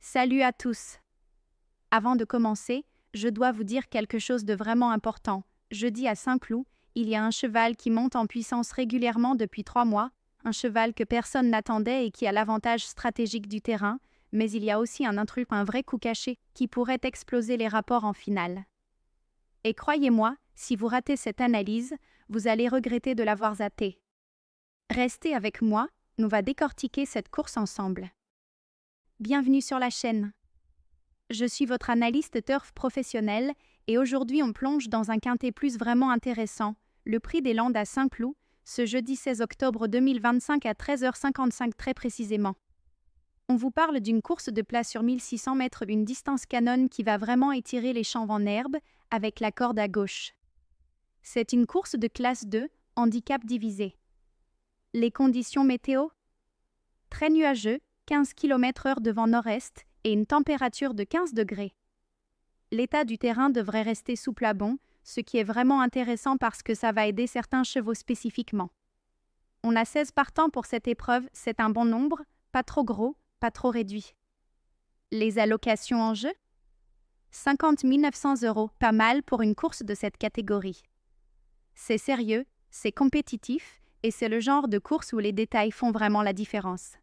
Salut à tous. Avant de commencer, je dois vous dire quelque chose de vraiment important. Jeudi à Saint-Cloud, il y a un cheval qui monte en puissance régulièrement depuis 3 mois, un cheval que personne n'attendait et qui a l'avantage stratégique du terrain, mais il y a aussi un intrus, un vrai coup caché, qui pourrait exploser les rapports en finale. Et croyez-moi, si vous ratez cette analyse, vous allez regretter de l'avoir zatée. Restez avec moi, nous va décortiquer cette course ensemble. Bienvenue sur la chaîne. Je suis votre analyste turf professionnel et aujourd'hui on plonge dans un quintet plus vraiment intéressant, le Prix des Landes à Saint-Cloud, ce jeudi 16 octobre 2025 à 13h55 très précisément. On vous parle d'une course de plat sur 1600 mètres, une distance canon qui va vraiment étirer les champs en herbe avec la corde à gauche. C'est une course de classe 2, handicap divisé. Les conditions météo ? Très nuageux, 15 km/h de vent nord-est et une température de 15 degrés. L'état du terrain devrait rester souple à bon, ce qui est vraiment intéressant parce que ça va aider certains chevaux spécifiquement. On a 16 partants pour cette épreuve, c'est un bon nombre, pas trop gros, pas trop réduit. Les allocations en jeu ? 50 900 €, pas mal pour une course de cette catégorie. C'est sérieux, c'est compétitif et c'est le genre de course où les détails font vraiment la différence.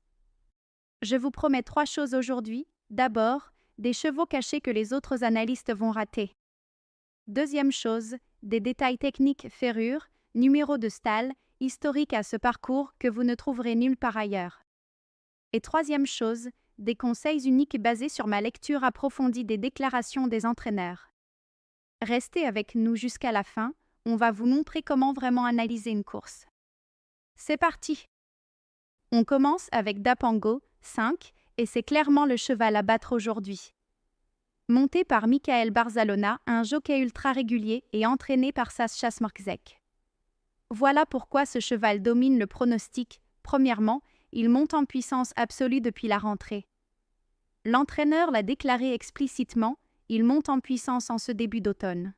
Je vous promets 3 choses aujourd'hui. D'abord, des chevaux cachés que les autres analystes vont rater. Deuxième chose, des détails techniques, ferrures, numéros de stalles, historiques à ce parcours que vous ne trouverez nulle part ailleurs. Et troisième chose, des conseils uniques basés sur ma lecture approfondie des déclarations des entraîneurs. Restez avec nous jusqu'à la fin, on va vous montrer comment vraiment analyser une course. C'est parti! On commence avec Dapango, 5, et c'est clairement le cheval à battre aujourd'hui. Monté par Michael Barzalona, un jockey ultra régulier et entraîné par Sas Chasmarczek. Voilà pourquoi ce cheval domine le pronostic. Premièrement, il monte en puissance absolue depuis la rentrée. L'entraîneur l'a déclaré explicitement, il monte en puissance en ce début d'automne.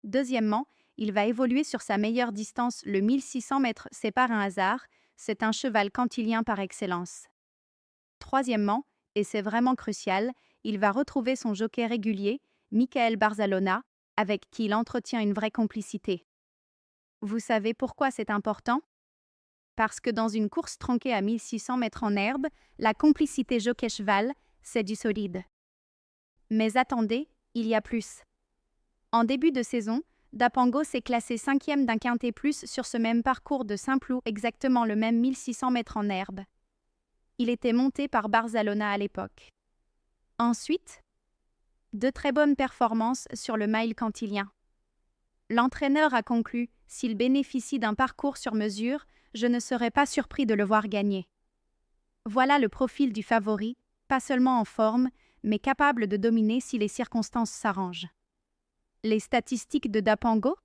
Deuxièmement, il va évoluer sur sa meilleure distance, le 1600 mètres, c'est pas un hasard, c'est un cheval cantilien par excellence. Troisièmement, et c'est vraiment crucial, il va retrouver son jockey régulier, Michael Barzalona, avec qui il entretient une vraie complicité. Vous savez pourquoi c'est important ? Parce que dans une course tronquée à 1600 mètres en herbe, la complicité jockey-cheval, c'est du solide. Mais attendez, il y a plus. En début de saison, Dapango s'est classé 5e d'un quintet plus sur ce même parcours de Saint-Cloud, exactement le même 1600 mètres en herbe. Il était monté par Barzalona à l'époque. Ensuite, de très bonnes performances sur le mile cantilien. L'entraîneur a conclu, s'il bénéficie d'un parcours sur mesure, je ne serais pas surpris de le voir gagner. Voilà le profil du favori, pas seulement en forme, mais capable de dominer si les circonstances s'arrangent. Les statistiques de Dapango ?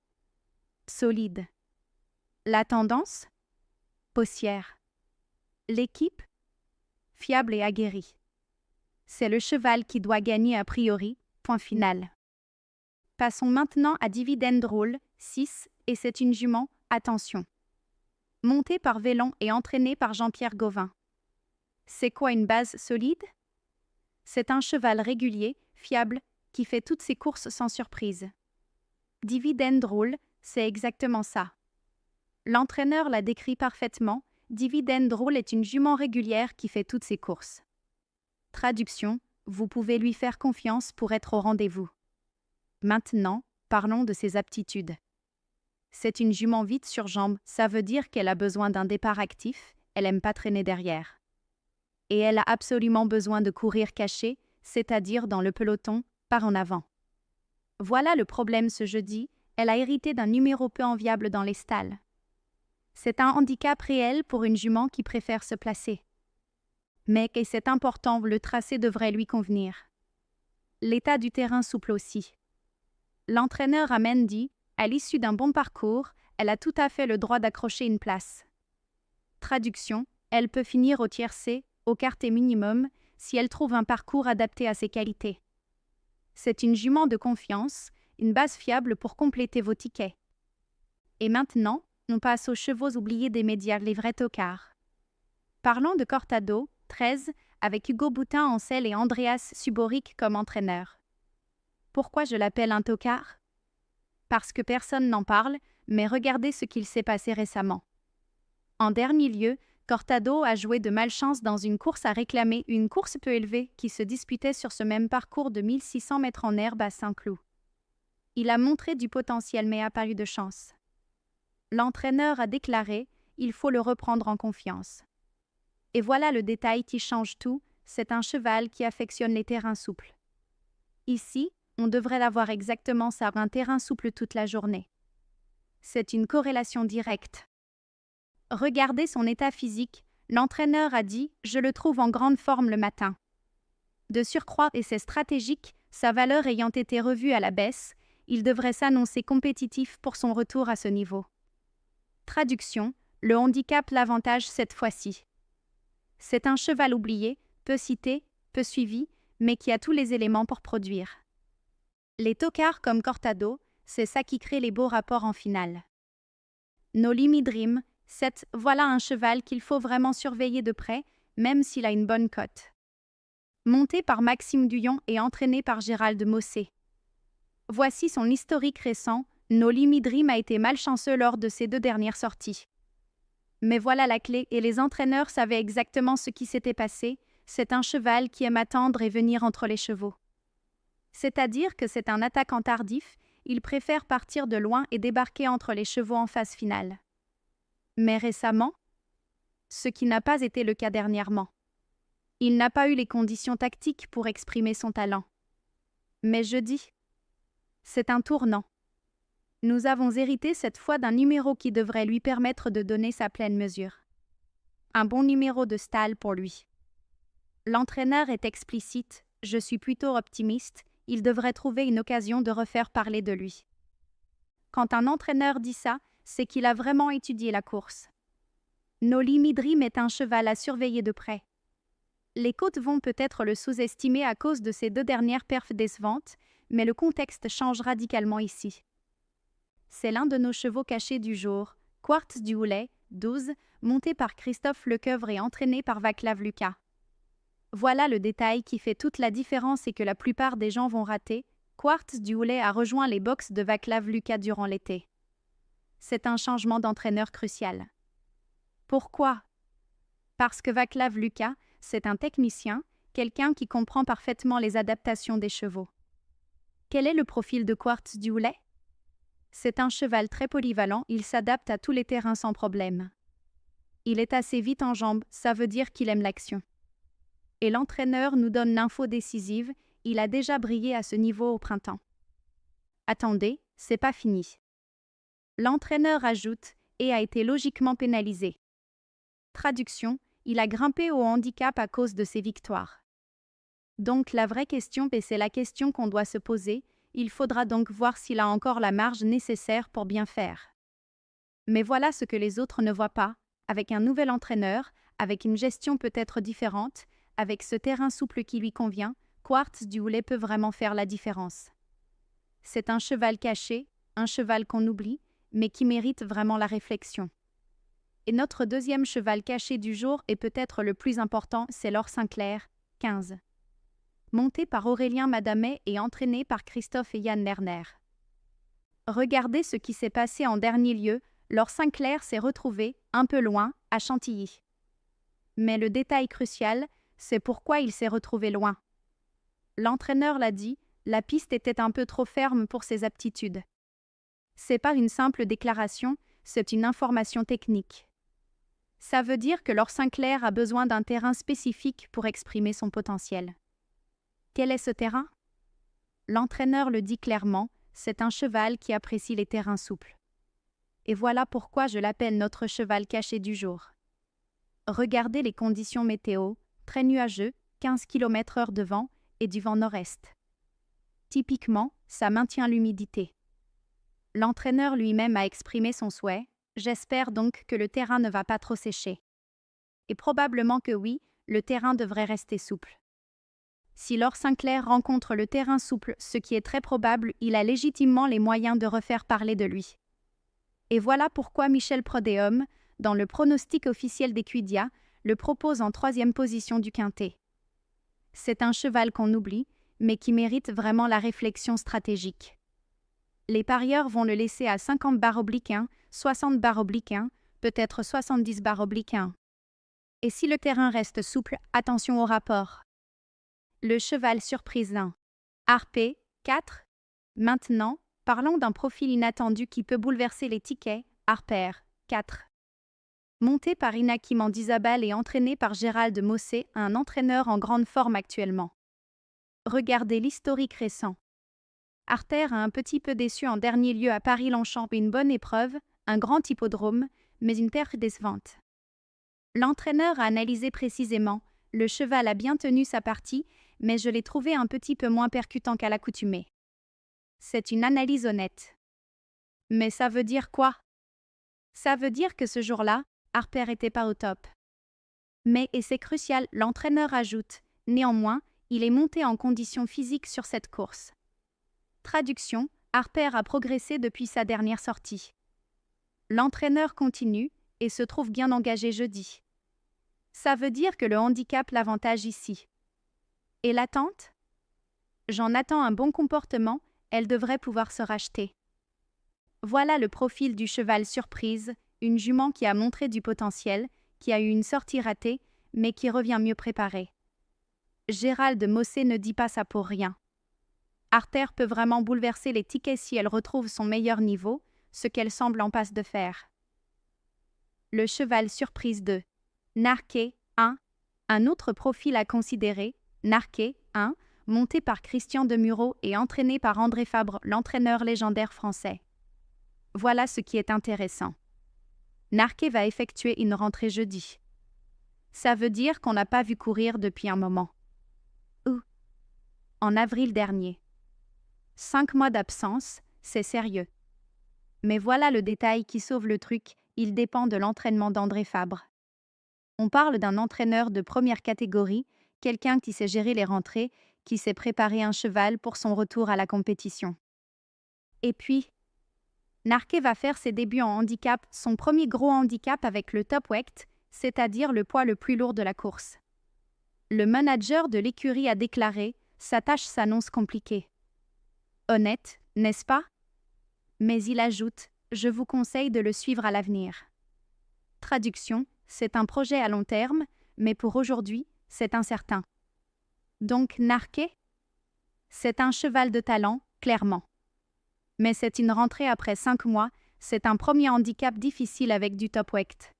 Solides. La tendance ? Possière. L'équipe ? Fiable et aguerri. C'est le cheval qui doit gagner a priori, point final. Passons maintenant à Dividend Rule, 6, et c'est une jument, attention. Montée par Vélon et entraînée par Jean-Pierre Gauvin. C'est quoi une base solide ? C'est un cheval régulier, fiable, qui fait toutes ses courses sans surprise. Dividend Rule, c'est exactement ça. L'entraîneur l'a décrit parfaitement, Dividend Rule est une jument régulière qui fait toutes ses courses. Traduction, vous pouvez lui faire confiance pour être au rendez-vous. Maintenant, parlons de ses aptitudes. C'est une jument vite sur jambes, ça veut dire qu'elle a besoin d'un départ actif, elle aime pas traîner derrière. Et elle a absolument besoin de courir caché, c'est-à-dire dans le peloton, par en avant. Voilà le problème ce jeudi, elle a hérité d'un numéro peu enviable dans les stalles. C'est un handicap réel pour une jument qui préfère se placer. Mais que c'est important, le tracé devrait lui convenir. L'état du terrain souple aussi. L'entraîneur a même dit, à l'issue d'un bon parcours, elle a tout à fait le droit d'accrocher une place. Traduction, elle peut finir au tiercé, au quartet minimum, si elle trouve un parcours adapté à ses qualités. C'est une jument de confiance, une base fiable pour compléter vos tickets. Et maintenant, on passe aux chevaux oubliés des médias, les vrais tocards. Parlons de Cortado, 13, avec Hugo Boutin-Ancel et Andreas Suboric comme entraîneurs. Pourquoi je l'appelle un tocard? Parce que personne n'en parle, mais regardez ce qu'il s'est passé récemment. En dernier lieu, Cortado a joué de malchance dans une course à réclamer, une course peu élevée qui se disputait sur ce même parcours de 1600 mètres en herbe à Saint-Cloud. Il a montré du potentiel mais a pas eu de chance. L'entraîneur a déclaré « Il faut le reprendre en confiance ». Et voilà le détail qui change tout, c'est un cheval qui affectionne les terrains souples. Ici, on devrait l'avoir exactement sur un terrain souple toute la journée. C'est une corrélation directe. Regardez son état physique, l'entraîneur a dit « Je le trouve en grande forme le matin ». De surcroît, et c'est stratégique, sa valeur ayant été revue à la baisse, il devrait s'annoncer compétitif pour son retour à ce niveau. Traduction, le handicap l'avantage cette fois-ci. C'est un cheval oublié, peu cité, peu suivi, mais qui a tous les éléments pour produire. Les tocards comme Cortado, c'est ça qui crée les beaux rapports en finale. Noli Dream, voilà un cheval qu'il faut vraiment surveiller de près, même s'il a une bonne cote. Monté par Maxime Duyon et entraîné par Gérald Mossé. Voici son historique récent, Noli Dream a été malchanceux lors de ses 2 dernières sorties. Mais voilà la clé et les entraîneurs savaient exactement ce qui s'était passé, c'est un cheval qui aime attendre et venir entre les chevaux. C'est-à-dire que c'est un attaquant tardif, il préfère partir de loin et débarquer entre les chevaux en phase finale. Mais récemment, ce qui n'a pas été le cas dernièrement. Il n'a pas eu les conditions tactiques pour exprimer son talent. Mais jeudi, c'est un tournant. Nous avons hérité cette fois d'un numéro qui devrait lui permettre de donner sa pleine mesure. Un bon numéro de stall pour lui. L'entraîneur est explicite, je suis plutôt optimiste, il devrait trouver une occasion de refaire parler de lui. Quand un entraîneur dit ça, c'est qu'il a vraiment étudié la course. Noli Dream est un cheval à surveiller de près. Les côtes vont peut-être le sous-estimer à cause de ses 2 dernières perfs décevantes, mais le contexte change radicalement ici. C'est l'un de nos chevaux cachés du jour, Quartz du Houlet, 12, monté par Christophe Lecoeuvre et entraîné par Vaclav Lucas. Voilà le détail qui fait toute la différence et que la plupart des gens vont rater. Quartz du Houlet a rejoint les box de Vaclav Lucas durant l'été. C'est un changement d'entraîneur crucial. Pourquoi? Parce que Vaclav Lucas, c'est un technicien, quelqu'un qui comprend parfaitement les adaptations des chevaux. Quel est le profil de Quartz du Houlet? C'est un cheval très polyvalent, il s'adapte à tous les terrains sans problème. Il est assez vite en jambes, ça veut dire qu'il aime l'action. Et l'entraîneur nous donne l'info décisive, il a déjà brillé à ce niveau au printemps. Attendez, c'est pas fini. L'entraîneur ajoute, et a été logiquement pénalisé. Traduction, il a grimpé au handicap à cause de ses victoires. Donc la vraie question, et c'est la question qu'on doit se poser, il faudra donc voir s'il a encore la marge nécessaire pour bien faire. Mais voilà ce que les autres ne voient pas, avec un nouvel entraîneur, avec une gestion peut-être différente, avec ce terrain souple qui lui convient, Quartz du Houlet peut vraiment faire la différence. C'est un cheval caché, un cheval qu'on oublie, mais qui mérite vraiment la réflexion. Et notre deuxième cheval caché du jour et peut-être le plus important, c'est Laure Sinclair, 15. Monté par Aurélien Madamet et entraîné par Christophe et Yann Lerner. Regardez ce qui s'est passé en dernier lieu, Laure Sinclair s'est retrouvé, un peu loin, à Chantilly. Mais le détail crucial, c'est pourquoi il s'est retrouvé loin. L'entraîneur l'a dit, la piste était un peu trop ferme pour ses aptitudes. C'est pas une simple déclaration, c'est une information technique. Ça veut dire que Laure Sinclair a besoin d'un terrain spécifique pour exprimer son potentiel. Quel est ce terrain? L'entraîneur le dit clairement, c'est un cheval qui apprécie les terrains souples. Et voilà pourquoi je l'appelle notre cheval caché du jour. Regardez les conditions météo, très nuageux, 15 km/h de vent et du vent nord-est. Typiquement, ça maintient l'humidité. L'entraîneur lui-même a exprimé son souhait, j'espère donc que le terrain ne va pas trop sécher. Et probablement que oui, le terrain devrait rester souple. Si Laure Sinclair rencontre le terrain souple, ce qui est très probable, il a légitimement les moyens de refaire parler de lui. Et voilà pourquoi Michel Prodéum, dans le pronostic officiel d'Equidia, le propose en 3e position du quintet. C'est un cheval qu'on oublie, mais qui mérite vraiment la réflexion stratégique. Les parieurs vont le laisser à 50/1, 60/1, peut-être 70/1. Et si le terrain reste souple, attention au rapport. Le cheval surprise 1. Harpé, 4. Maintenant, parlons d'un profil inattendu qui peut bouleverser les tickets, Harper, 4. Monté par Inaki Mendizabal et entraîné par Gérald Mossé, un entraîneur en grande forme actuellement. Regardez l'historique récent. Harper a un petit peu déçu en dernier lieu à Paris-Longchamp, une bonne épreuve, un grand hippodrome, mais une perte décevante. L'entraîneur a analysé précisément, le cheval a bien tenu sa partie, mais je l'ai trouvé un petit peu moins percutant qu'à l'accoutumée. C'est une analyse honnête. Mais ça veut dire quoi? Ça veut dire que ce jour-là, Harper n'était pas au top. Mais, et c'est crucial, l'entraîneur ajoute, néanmoins, il est monté en condition physique sur cette course. Traduction, Harper a progressé depuis sa dernière sortie. L'entraîneur continue et se trouve bien engagé jeudi. Ça veut dire que le handicap l'avantage ici. Et l'attente? J'en attends un bon comportement, elle devrait pouvoir se racheter. Voilà le profil du cheval surprise, une jument qui a montré du potentiel, qui a eu une sortie ratée, mais qui revient mieux préparée. Gérald Mossé ne dit pas ça pour rien. Harper peut vraiment bouleverser les tickets si elle retrouve son meilleur niveau, ce qu'elle semble en passe de faire. Le cheval surprise 2. Narqué, 1. Un autre profil à considérer, Narqué, 1, monté par Christian Demureau et entraîné par André Fabre, l'entraîneur légendaire français. Voilà ce qui est intéressant. Narqué va effectuer une rentrée jeudi. Ça veut dire qu'on n'a pas vu courir depuis un moment. Où? En avril dernier. 5 mois d'absence, c'est sérieux. Mais voilà le détail qui sauve le truc, il dépend de l'entraînement d'André Fabre. On parle d'un entraîneur de première catégorie, quelqu'un qui sait gérer les rentrées, qui sait préparer un cheval pour son retour à la compétition. Et puis, Narqué va faire ses débuts en handicap, son premier gros handicap avec le top weight, c'est-à-dire le poids le plus lourd de la course. Le manager de l'écurie a déclaré « Sa tâche s'annonce compliquée ». Honnête, n'est-ce pas? Mais il ajoute « Je vous conseille de le suivre à l'avenir ». Traduction, c'est un projet à long terme, mais pour aujourd'hui, c'est incertain. Donc Narqué? C'est un cheval de talent, clairement. Mais c'est une rentrée après 5 mois, c'est un premier handicap difficile avec du top weight.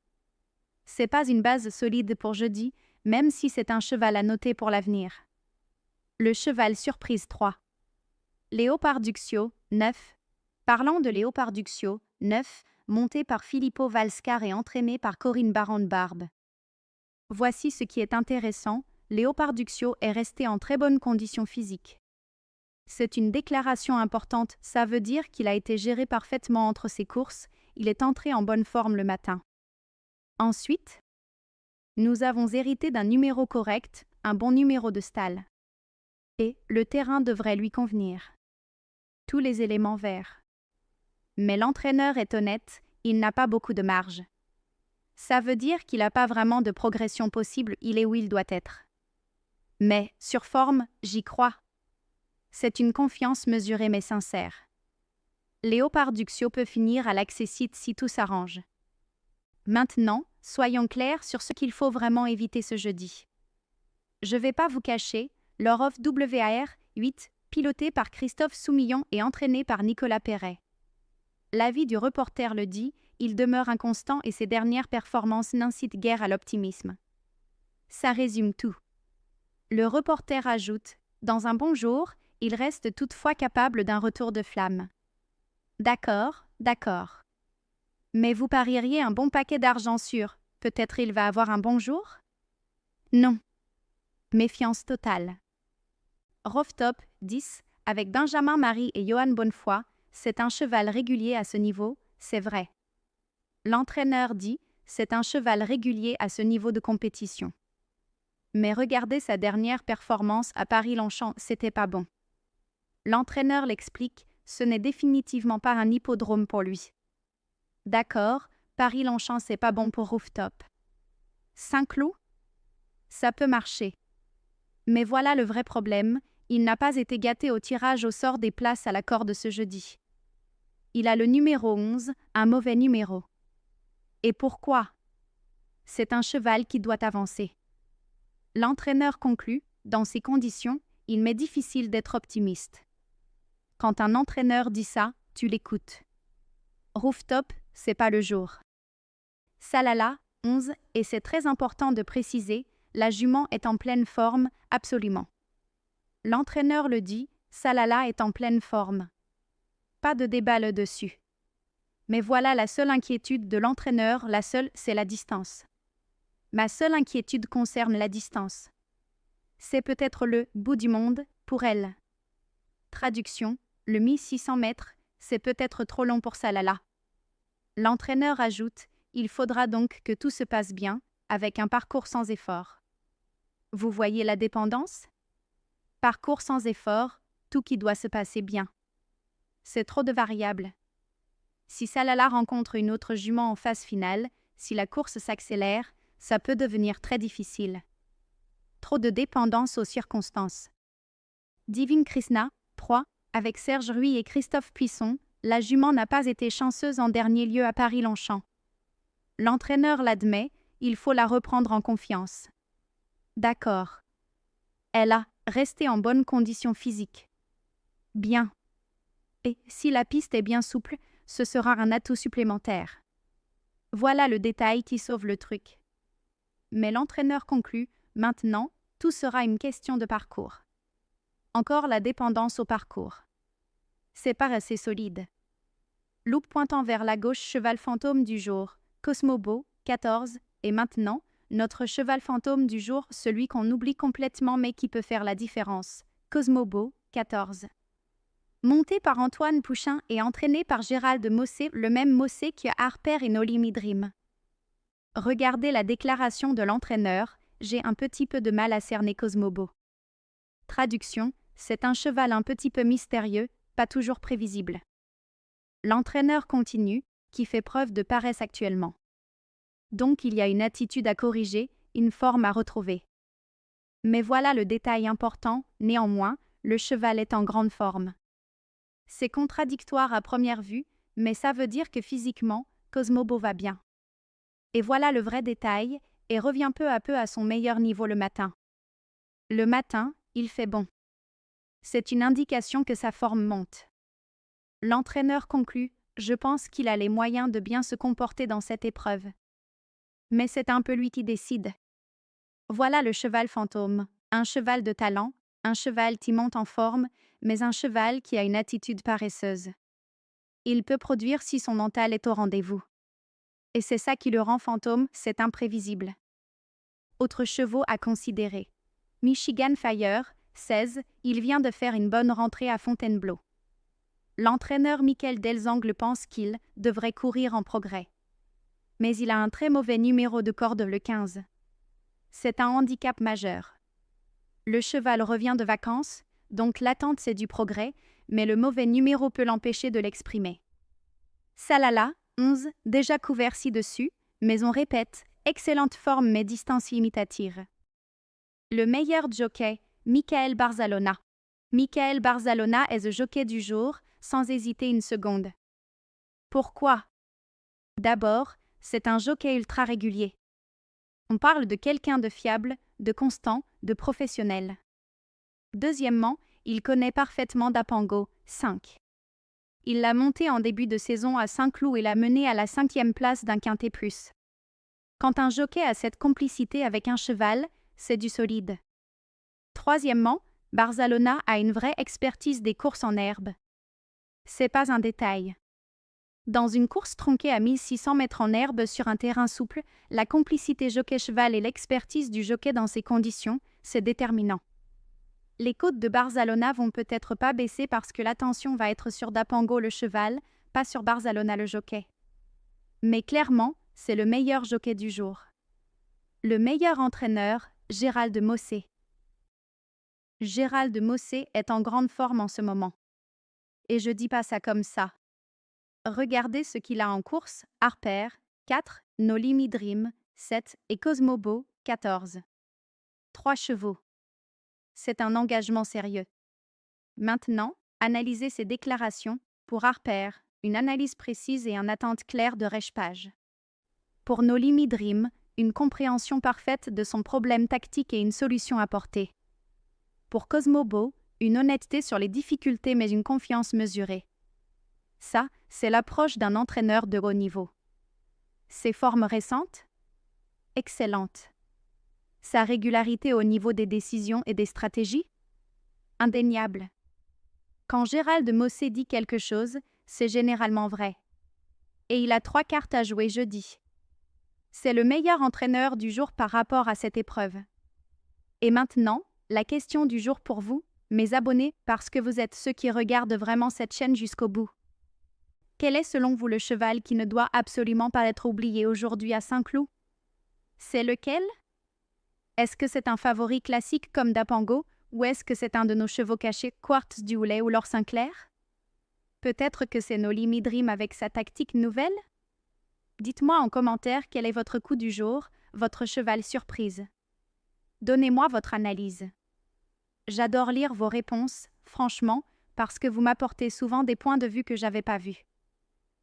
C'est pas une base solide pour jeudi, même si c'est un cheval à noter pour l'avenir. Le cheval surprise 3. Léopard Duccio, 9. Parlant de Léopard Duccio, 9, monté par Filippo Valscar et entraîné par Corinne Baron-Barbe. Voici ce qui est intéressant, Léopard Duccio est resté en très bonne condition physique. C'est une déclaration importante, ça veut dire qu'il a été géré parfaitement entre ses courses, il est entré en bonne forme le matin. Ensuite, nous avons hérité d'un numéro correct, un bon numéro de stall. Et le terrain devrait lui convenir. Tous les éléments verts. Mais l'entraîneur est honnête, il n'a pas beaucoup de marge. Ça veut dire qu'il n'a pas vraiment de progression possible, il est où il doit être. Mais, sur forme, j'y crois. C'est une confiance mesurée mais sincère. Léopard Duccio peut finir à l'accessite si tout s'arrange. Maintenant, soyons clairs sur ce qu'il faut vraiment éviter ce jeudi. Je vais pas vous cacher, l'Orof WAR 8, piloté par Christophe Soumillon et entraîné par Nicolas Perret. L'avis du reporter le dit, il demeure inconstant et ses dernières performances n'incitent guère à l'optimisme. Ça résume tout. Le reporter ajoute, dans un bon jour, il reste toutefois capable d'un retour de flamme. D'accord, d'accord. Mais vous parieriez un bon paquet d'argent sur, peut-être il va avoir un bon jour? Non. Méfiance totale. Roftop 10, avec Benjamin Marie et Johan Bonnefoy, c'est un cheval régulier à ce niveau, c'est vrai. L'entraîneur dit, c'est un cheval régulier à ce niveau de compétition. Mais regardez sa dernière performance à Paris-Longchamp, c'était pas bon. L'entraîneur l'explique, ce n'est définitivement pas un hippodrome pour lui. D'accord, Paris-Longchamp c'est pas bon pour Rooftop. Saint-Cloud? Ça peut marcher. Mais voilà le vrai problème, il n'a pas été gâté au tirage au sort des places à la corde ce jeudi. Il a le numéro 11, un mauvais numéro. Et pourquoi? C'est un cheval qui doit avancer. L'entraîneur conclut, dans ces conditions, il m'est difficile d'être optimiste. Quand un entraîneur dit ça, tu l'écoutes. Rooftop, c'est pas le jour. Salala, 11, et c'est très important de préciser, la jument est en pleine forme, absolument. L'entraîneur le dit, Salala est en pleine forme. Pas de débat là-dessus. Mais voilà la seule inquiétude de l'entraîneur, la seule, c'est la distance. Ma seule inquiétude concerne la distance. C'est peut-être le bout du monde pour elle. Traduction, le 1600 mètres, c'est peut-être trop long pour Salala. L'entraîneur ajoute, il faudra donc que tout se passe bien, avec un parcours sans effort. Vous voyez la dépendance? Parcours sans effort, tout qui doit se passer bien. C'est trop de variables. Si Salala rencontre une autre jument en phase finale, si la course s'accélère, ça peut devenir très difficile. Trop de dépendance aux circonstances. Divine Krishna, proie, avec Serge Ruy et Christophe Puisson, la jument n'a pas été chanceuse en dernier lieu à Paris-Longchamp. L'entraîneur l'admet, il faut la reprendre en confiance. D'accord. Elle a resté en bonne condition physique. Bien. Et si la piste est bien souple, ce sera un atout supplémentaire. Voilà le détail qui sauve le truc. Mais l'entraîneur conclut, maintenant, tout sera une question de parcours. Encore la dépendance au parcours. C'est pas assez solide. Loupe pointant vers la gauche, cheval fantôme du jour, Cosmobo, 14, et maintenant, notre cheval fantôme du jour, celui qu'on oublie complètement mais qui peut faire la différence, Cosmobo, 14. Monté par Antoine Pouchin et entraîné par Gérald Mossé, le même Mossé que Harper et Noli Midrim. Regardez la déclaration de l'entraîneur, j'ai un petit peu de mal à cerner Cosmobo. Traduction, c'est un cheval un petit peu mystérieux, pas toujours prévisible. L'entraîneur continue, qui fait preuve de paresse actuellement. Donc il y a une attitude à corriger, une forme à retrouver. Mais voilà le détail important, néanmoins, le cheval est en grande forme. C'est contradictoire à première vue, mais ça veut dire que physiquement, Cosmobo va bien. Et voilà le vrai détail, et revient peu à peu à son meilleur niveau le matin. Le matin, il fait bon. C'est une indication que sa forme monte. L'entraîneur conclut, je pense qu'il a les moyens de bien se comporter dans cette épreuve. Mais c'est un peu lui qui décide. Voilà le cheval fantôme, un cheval de talent, un cheval qui monte en forme, mais un cheval qui a une attitude paresseuse. Il peut produire si son mental est au rendez-vous. Et c'est ça qui le rend fantôme, c'est imprévisible. Autres chevaux à considérer. Michigan Fire, 16, il vient de faire une bonne rentrée à Fontainebleau. L'entraîneur Michael Delzangle pense qu'il devrait courir en progrès. Mais il a un très mauvais numéro de corde le 15. C'est un handicap majeur. Le cheval revient de vacances, donc l'attente c'est du progrès, mais le mauvais numéro peut l'empêcher de l'exprimer. Salala, 11, déjà couvert ci-dessus, mais on répète, excellente forme mais distance limitative. Le meilleur jockey, Michael Barzalona. Michael Barzalona est le jockey du jour, sans hésiter une seconde. Pourquoi? D'abord, c'est un jockey ultra régulier. On parle de quelqu'un de fiable, de constant, de professionnel. Deuxièmement, il connaît parfaitement Dapango, 5. Il l'a monté en début de saison à Saint-Cloud et l'a mené à la 5e place d'un quintet plus. Quand un jockey a cette complicité avec un cheval, c'est du solide. Troisièmement, Barzalona a une vraie expertise des courses en herbe. C'est pas un détail. Dans une course tronquée à 1600 mètres en herbe sur un terrain souple, la complicité jockey-cheval et l'expertise du jockey dans ces conditions, c'est déterminant. Les côtes de Barzalona vont peut-être pas baisser parce que l'attention va être sur Dapango le cheval, pas sur Barzalona le jockey. Mais clairement, c'est le meilleur jockey du jour. Le meilleur entraîneur, Gérald Mossé. Gérald Mossé est en grande forme en ce moment. Et je dis pas ça comme ça. Regardez ce qu'il a en course, Harper, 4, Noli Midrim, 7 et Cosmobo, 14. 3 chevaux. C'est un engagement sérieux. Maintenant, analysez ces déclarations. Pour Harper, une analyse précise et une attente claire de Reshpage. Pour Nolimi Dream, une compréhension parfaite de son problème tactique et une solution apportée. Pour Cosmobo, une honnêteté sur les difficultés mais une confiance mesurée. Ça, c'est l'approche d'un entraîneur de haut niveau. Ses formes récentes? Excellentes. Sa régularité au niveau des décisions et des stratégies? Indéniable. Quand Gérald Mossé dit quelque chose, c'est généralement vrai. Et il a 3 cartes à jouer jeudi. C'est le meilleur entraîneur du jour par rapport à cette épreuve. Et maintenant, la question du jour pour vous, mes abonnés, parce que vous êtes ceux qui regardent vraiment cette chaîne jusqu'au bout. Quel est selon vous le cheval qui ne doit absolument pas être oublié aujourd'hui à Saint-Cloud? C'est lequel? Est-ce que c'est un favori classique comme Dapango, ou est-ce que c'est un de nos chevaux cachés, Quartz du Houlet ou L'Or Sinclair? Peut-être que c'est Nolimi Dream avec sa tactique nouvelle? Dites-moi en commentaire quel est votre coup du jour, votre cheval surprise. Donnez-moi votre analyse. J'adore lire vos réponses, franchement, parce que vous m'apportez souvent des points de vue que j'avais pas vus.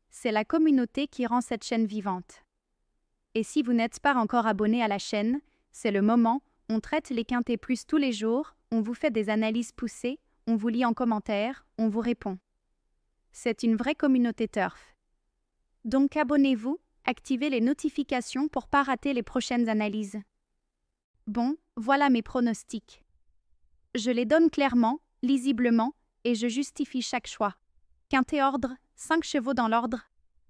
C'est la communauté qui rend cette chaîne vivante. Et si vous n'êtes pas encore abonné à la chaîne, c'est le moment, on traite les quintés plus tous les jours, on vous fait des analyses poussées, on vous lit en commentaire, on vous répond. C'est une vraie communauté turf. Donc abonnez-vous, activez les notifications pour pas rater les prochaines analyses. Bon, voilà mes pronostics. Je les donne clairement, lisiblement, et je justifie chaque choix. Quintet ordre, 5 chevaux dans l'ordre.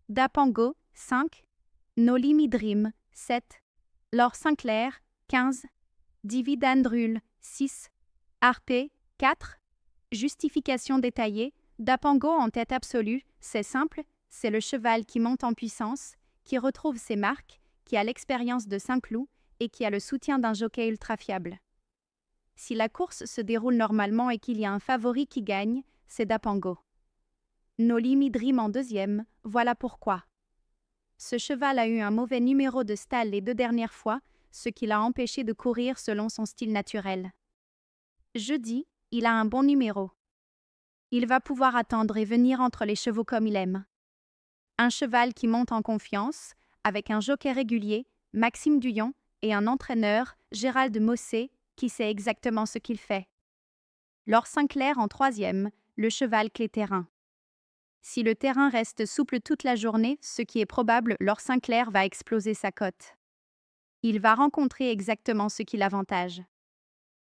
Dapango, 5. Nolimi Dream, 7. L'Or Sinclair, 15. Dividendrule, 6. Harpé, 4. Justification détaillée. Dapango en tête absolue, c'est simple, c'est le cheval qui monte en puissance, qui retrouve ses marques, qui a l'expérience de Saint-Cloud et qui a le soutien d'un jockey ultra fiable. Si la course se déroule normalement et qu'il y a un favori qui gagne, c'est Dapango. Nolimi Dream en deuxième, voilà pourquoi. Ce cheval a eu un mauvais numéro de stall les 2 dernières fois, ce qui l'a empêché de courir selon son style naturel. Jeudi, il a un bon numéro. Il va pouvoir attendre et venir entre les chevaux comme il aime. Un cheval qui monte en confiance, avec un jockey régulier, Maxime Duyon, et un entraîneur, Gérald Mossé, qui sait exactement ce qu'il fait. L'Or Sinclair en troisième, le cheval clé terrain. Si le terrain reste souple toute la journée, ce qui est probable, L'Or Sinclair va exploser sa cote. Il va rencontrer exactement ce qui l'avantage.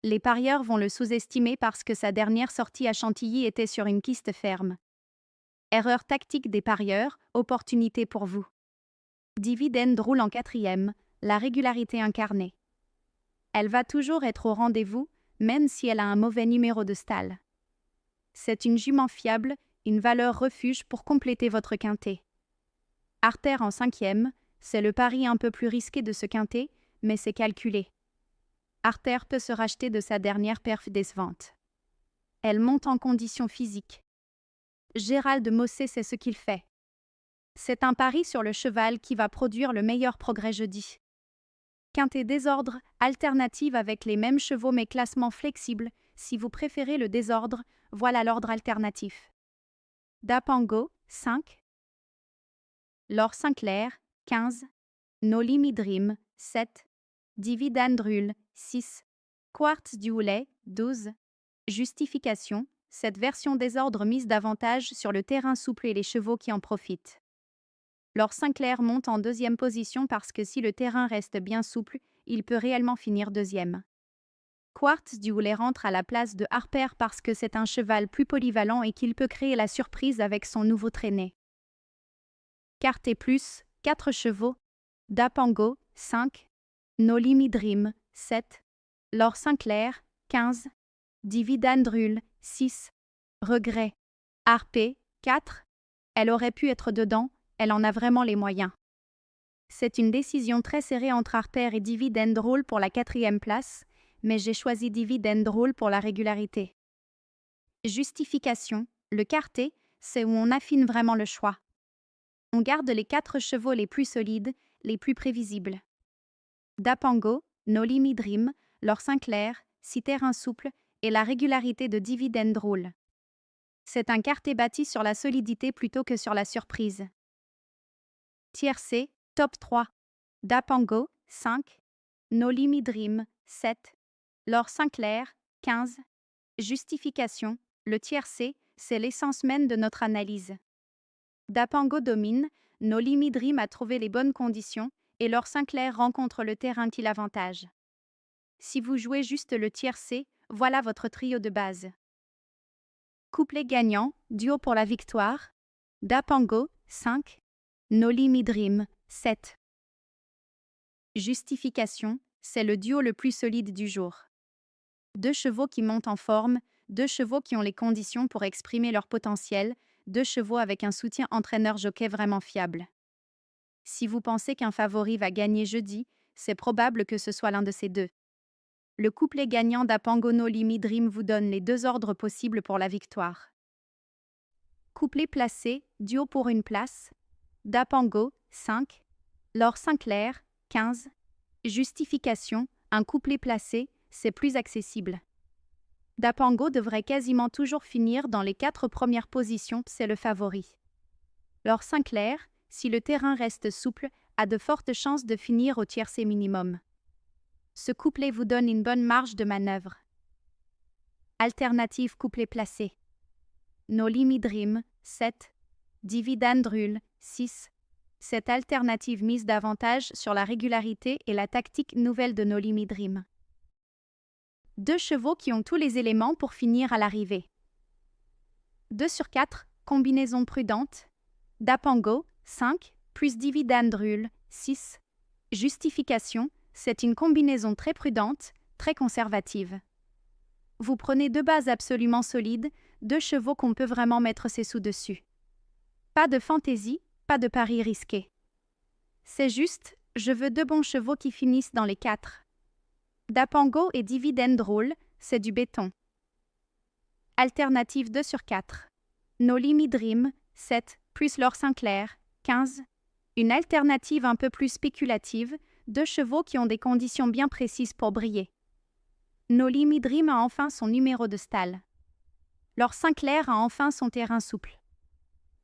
Les parieurs vont le sous-estimer parce que sa dernière sortie à Chantilly était sur une piste ferme. Erreur tactique des parieurs, opportunité pour vous. Dividend roule en quatrième, la régularité incarnée. Elle va toujours être au rendez-vous, même si elle a un mauvais numéro de stall. C'est une jument fiable, une valeur refuge pour compléter votre quintet. Artère en cinquième, c'est le pari un peu plus risqué de ce quintet, mais c'est calculé. Artère peut se racheter de sa dernière perf décevante. Elle monte en condition physique. Gérald Mossé sait ce qu'il fait. C'est un pari sur le cheval qui va produire le meilleur progrès jeudi. Quintet désordre, alternative avec les mêmes chevaux mais classement flexible, si vous préférez le désordre, voilà l'ordre alternatif. Dapango, 5. L'Or Sinclair, 15. Nolimi Dream, 7. Dividendrule, 6. Quartz du Houlet, 12. Justification, cette version désordre mise davantage sur le terrain souple et les chevaux qui en profitent. L'Or Sinclair monte en deuxième position parce que si le terrain reste bien souple, il peut réellement finir deuxième. Quartz du Houlet rentre à la place de Harper parce que c'est un cheval plus polyvalent et qu'il peut créer la surprise avec son nouveau traîné. Quintet plus, 4 chevaux. Dapango, 5. Nolimi Dream, 7. L'Or Sinclair, 15. Dividendrule, 6. Regret. Harpé, 4. Elle aurait pu être dedans, elle en a vraiment les moyens. C'est une décision très serrée entre Harper et Dividendrule pour la 4e place, mais j'ai choisi Dividendrule pour la régularité. Justification, le quartet, c'est où on affine vraiment le choix. On garde les 4 chevaux les plus solides, les plus prévisibles. Dapango, Nolimi Dream, L'Or Sinclair, si terrain souple, et la régularité de dividende rule. C'est un quartier bâti sur la solidité plutôt que sur la surprise. Tiercé, top 3. Dapango, 5. No Limit Dream, 7. Laure Sinclair, 15. Justification, le tiercé, c'est l'essence même de notre analyse. Dapango domine, No Limit Dream a trouvé les bonnes conditions, et Laure Sinclair rencontre le terrain qui l'avantage. Si vous jouez juste le tiercé, voilà votre trio de base. Couplet gagnant, duo pour la victoire. Dapango, 5. No Limit Dream, 7. Justification, c'est le duo le plus solide du jour. 2 chevaux qui montent en forme, 2 chevaux qui ont les conditions pour exprimer leur potentiel, 2 chevaux avec un soutien entraîneur-jockey vraiment fiable. Si vous pensez qu'un favori va gagner jeudi, c'est probable que ce soit l'un de ces deux. Le couplet gagnant d'Apango No Limit Dream vous donne les 2 ordres possibles pour la victoire. Couplet placé, duo pour une place. Dapango, 5. Laure Sinclair, 15. Justification, un couplet placé, c'est plus accessible. Dapango devrait quasiment toujours finir dans les 4 premières positions, c'est le favori. Laure Sinclair, si le terrain reste souple, a de fortes chances de finir au tiercé minimum. Ce couplet vous donne une bonne marge de manœuvre. Alternative couplet placé. No Limit Dream, 7. Dividende Rule, 6. Cette alternative mise davantage sur la régularité et la tactique nouvelle de No Limit Dream. 2 chevaux qui ont tous les éléments pour finir à l'arrivée. 2 sur 4, combinaison prudente. Dapango, 5, plus Dividende Rule, 6. Justification, c'est une combinaison très prudente, très conservative. Vous prenez 2 bases absolument solides, 2 chevaux qu'on peut vraiment mettre ses sous dessus. Pas de fantaisie, pas de paris risqué. C'est juste, je veux 2 bons chevaux qui finissent dans les 4. Dapango et Dividende Rule, c'est du béton. Alternative 2 sur 4. No Limit Dream, 7, plus Laure Sinclair, 15. Une alternative un peu plus spéculative, 2 chevaux qui ont des conditions bien précises pour briller. No Limit Dream a enfin son numéro de stall. Laure Sinclair a enfin son terrain souple.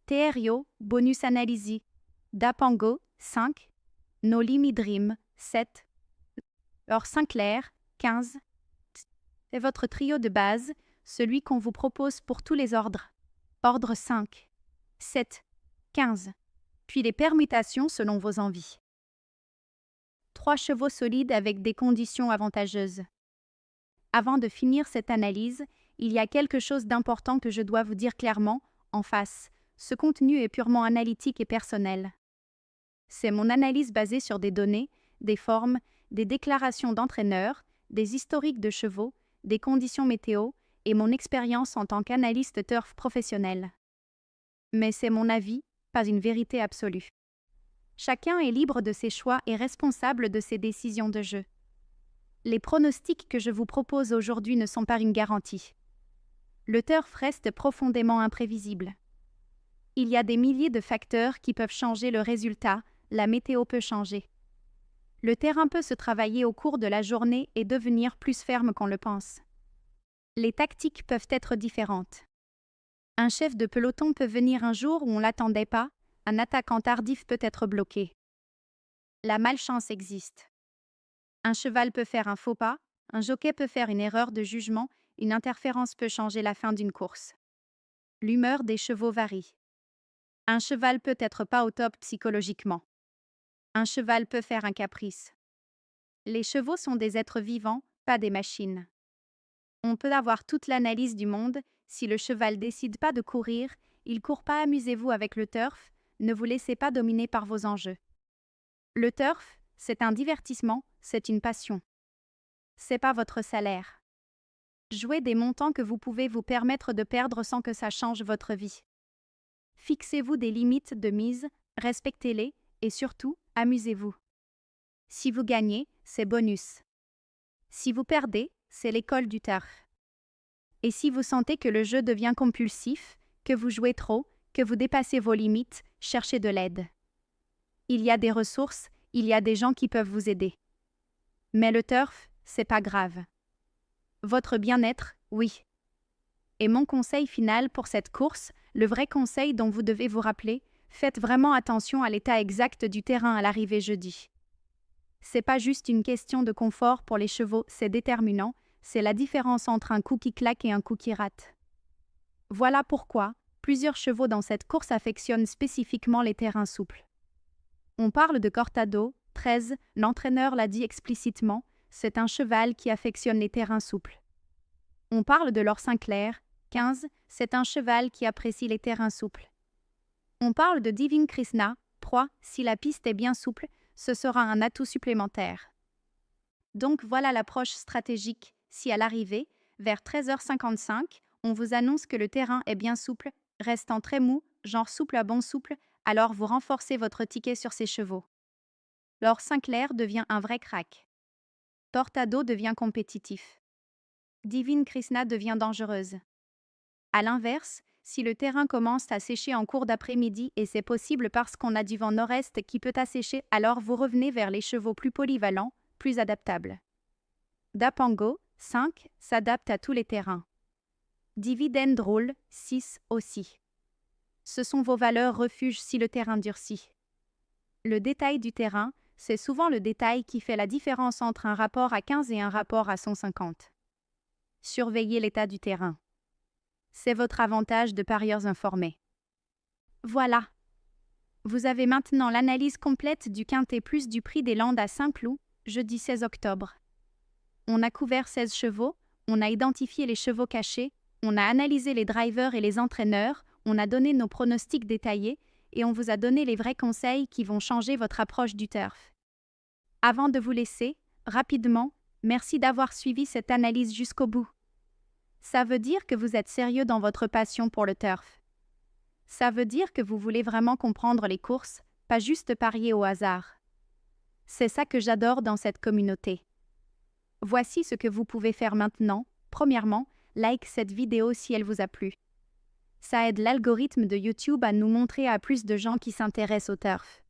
TRIO, bonus analyse. Dapango, 5. No Limit Dream, 7. Laure Sinclair, 15. C'est votre trio de base, celui qu'on vous propose pour tous les ordres. Ordre 5, 7, 15. Puis les permutations selon vos envies. 3 chevaux solides avec des conditions avantageuses. Avant de finir cette analyse, il y a quelque chose d'important que je dois vous dire clairement, en face. Ce contenu est purement analytique et personnel. C'est mon analyse basée sur des données, des formes, des déclarations d'entraîneurs, des historiques de chevaux, des conditions météo et mon expérience en tant qu'analyste turf professionnel. Mais c'est mon avis, pas une vérité absolue. Chacun est libre de ses choix et responsable de ses décisions de jeu. Les pronostics que je vous propose aujourd'hui ne sont pas une garantie. Le turf reste profondément imprévisible. Il y a des milliers de facteurs qui peuvent changer le résultat, la météo peut changer. Le terrain peut se travailler au cours de la journée et devenir plus ferme qu'on le pense. Les tactiques peuvent être différentes. Un chef de peloton peut venir un jour où on ne l'attendait pas, un attaquant tardif peut être bloqué. La malchance existe. Un cheval peut faire un faux pas, un jockey peut faire une erreur de jugement, une interférence peut changer la fin d'une course. L'humeur des chevaux varie. Un cheval peut être pas au top psychologiquement. Un cheval peut faire un caprice. Les chevaux sont des êtres vivants, pas des machines. On peut avoir toute l'analyse du monde, si le cheval décide pas de courir, il court pas, amusez-vous avec le turf, ne vous laissez pas dominer par vos enjeux. Le turf, c'est un divertissement, c'est une passion. C'est pas votre salaire. Jouez des montants que vous pouvez vous permettre de perdre sans que ça change votre vie. Fixez-vous des limites de mise, respectez-les, et surtout, amusez-vous. Si vous gagnez, c'est bonus. Si vous perdez, c'est l'école du turf. Et si vous sentez que le jeu devient compulsif, que vous jouez trop, que vous dépassez vos limites, cherchez de l'aide. Il y a des ressources, il y a des gens qui peuvent vous aider. Mais le turf, c'est pas grave. Votre bien-être, oui. Et mon conseil final pour cette course, le vrai conseil dont vous devez vous rappeler, faites vraiment attention à l'état exact du terrain à l'arrivée jeudi. C'est pas juste une question de confort pour les chevaux, c'est déterminant, c'est la différence entre un coup qui claque et un coup qui rate. Voilà pourquoi plusieurs chevaux dans cette course affectionnent spécifiquement les terrains souples. On parle de Cortado, 13, l'entraîneur l'a dit explicitement, c'est un cheval qui affectionne les terrains souples. On parle de Laure Sinclair, 15, c'est un cheval qui apprécie les terrains souples. On parle de Divine Krishna, 3, si la piste est bien souple, ce sera un atout supplémentaire. Donc voilà l'approche stratégique. Si à l'arrivée, vers 13h55, on vous annonce que le terrain est bien souple, restant très mou, genre souple à bon souple, alors vous renforcez votre ticket sur ces chevaux. Laure Sinclair devient un vrai crack. Cortado devient compétitif. Divine Krishna devient dangereuse. À l'inverse, si le terrain commence à sécher en cours d'après-midi et c'est possible parce qu'on a du vent nord-est qui peut assécher, alors vous revenez vers les chevaux plus polyvalents, plus adaptables. Dapango, 5, s'adapte à tous les terrains. Dividend Roll, 6 aussi. Ce sont vos valeurs refuges si le terrain durcit. Le détail du terrain, c'est souvent le détail qui fait la différence entre un rapport à 15 et un rapport à 150. Surveillez l'état du terrain. C'est votre avantage de parieurs informés. Voilà. Vous avez maintenant l'analyse complète du Quintet plus du prix des Landes à Saint-Cloud, jeudi 16 octobre. On a couvert 16 chevaux, on a identifié les chevaux cachés, on a analysé les drivers et les entraîneurs, on a donné nos pronostics détaillés et on vous a donné les vrais conseils qui vont changer votre approche du turf. Avant de vous laisser, rapidement, merci d'avoir suivi cette analyse jusqu'au bout. Ça veut dire que vous êtes sérieux dans votre passion pour le turf. Ça veut dire que vous voulez vraiment comprendre les courses, pas juste parier au hasard. C'est ça que j'adore dans cette communauté. Voici ce que vous pouvez faire maintenant. Premièrement, like cette vidéo si elle vous a plu. Ça aide l'algorithme de YouTube à nous montrer à plus de gens qui s'intéressent au turf.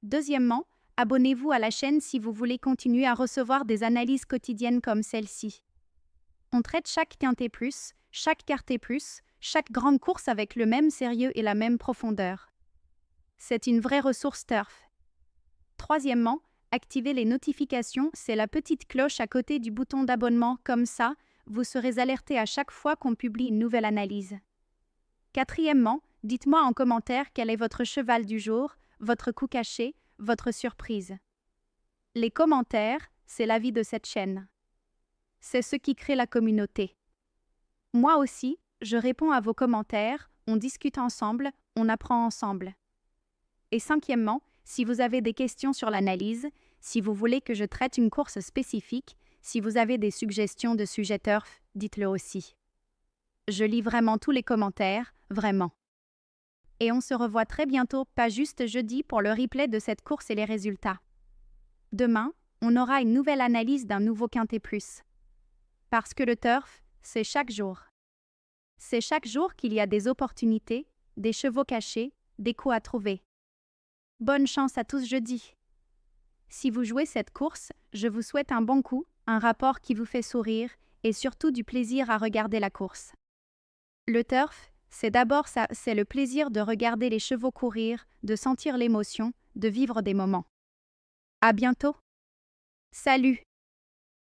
Deuxièmement, abonnez-vous à la chaîne si vous voulez continuer à recevoir des analyses quotidiennes comme celle-ci. On traite chaque quintet plus, chaque quartet plus, chaque grande course avec le même sérieux et la même profondeur. C'est une vraie ressource turf. Troisièmement, activez les notifications, c'est la petite cloche à côté du bouton d'abonnement, comme ça, vous serez alerté à chaque fois qu'on publie une nouvelle analyse. Quatrièmement, dites-moi en commentaire quel est votre cheval du jour, votre coup caché, votre surprise. Les commentaires, c'est la vie de cette chaîne. C'est ce qui crée la communauté. Moi aussi, je réponds à vos commentaires, on discute ensemble, on apprend ensemble. Et cinquièmement, si vous avez des questions sur l'analyse, si vous voulez que je traite une course spécifique, si vous avez des suggestions de sujets turf, dites-le aussi. Je lis vraiment tous les commentaires, vraiment. Et on se revoit très bientôt, pas juste jeudi, pour le replay de cette course et les résultats. Demain, on aura une nouvelle analyse d'un nouveau Quintet Plus. Parce que le turf, c'est chaque jour. C'est chaque jour qu'il y a des opportunités, des chevaux cachés, des coups à trouver. Bonne chance à tous jeudi. Si vous jouez cette course, je vous souhaite un bon coup, un rapport qui vous fait sourire et surtout du plaisir à regarder la course. Le turf, c'est d'abord ça, c'est le plaisir de regarder les chevaux courir, de sentir l'émotion, de vivre des moments. À bientôt. Salut!